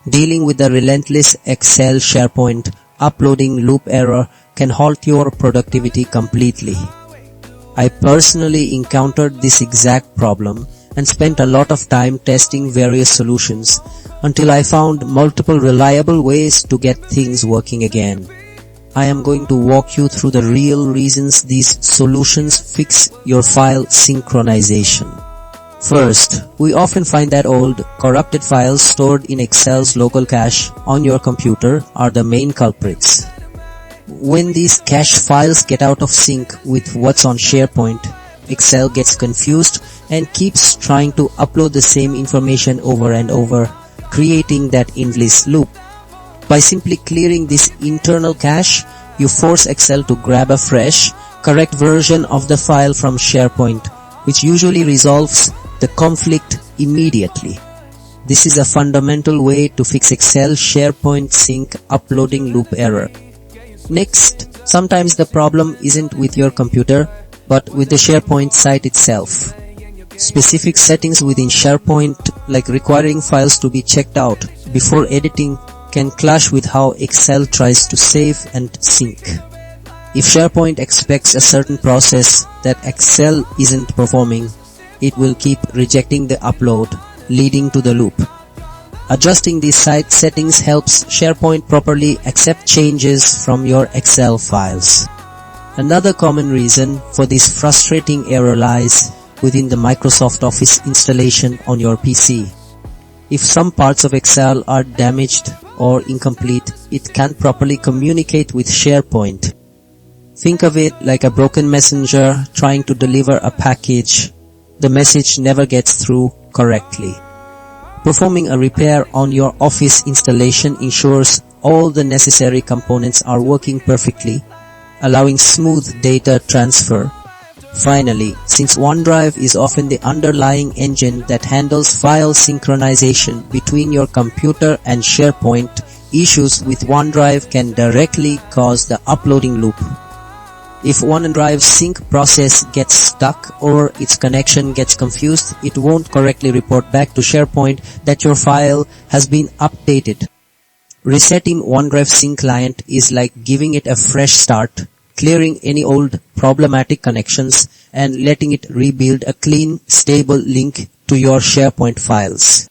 Dealing with the relentless Excel SharePoint uploading loop error can halt your productivity completely. I personally encountered this exact problem and spent a lot of time testing various solutions until I found multiple reliable ways to get things working again. I am going to walk you through the real reasons these solutions fix your file synchronization. First, we often find that old, corrupted files stored in Excel's local cache on your computer are the main culprits. When these cache files get out of sync with what's on SharePoint, Excel gets confused and keeps trying to upload the same information over and over, creating that endless loop. By simply clearing this internal cache, you force Excel to grab a fresh, correct version of the file from SharePoint, which usually resolves the conflict immediately. This is a fundamental way to fix Excel SharePoint sync uploading loop error. Next, sometimes the problem isn't with your computer, but with the SharePoint site itself. Specific settings within SharePoint, like requiring files to be checked out before editing, can clash with how Excel tries to save and sync. If SharePoint expects a certain process that Excel isn't performing, it will keep rejecting the upload, leading to the loop. Adjusting these site settings helps SharePoint properly accept changes from your Excel files. Another common reason for this frustrating error lies within the Microsoft Office installation on your PC. If some parts of Excel are damaged or incomplete, it can't properly communicate with SharePoint. Think of it like a broken messenger trying to deliver a package. The message never gets through correctly. Performing a repair on your Office installation ensures all the necessary components are working perfectly, allowing smooth data transfer. Finally, since OneDrive is often the underlying engine that handles file synchronization between your computer and SharePoint, issues with OneDrive can directly cause the uploading loop. If OneDrive's sync process gets stuck or its connection gets confused, it won't correctly report back to SharePoint that your file has been updated. Resetting OneDrive sync client is like giving it a fresh start, clearing any old problematic connections and letting it rebuild a clean, stable link to your SharePoint files.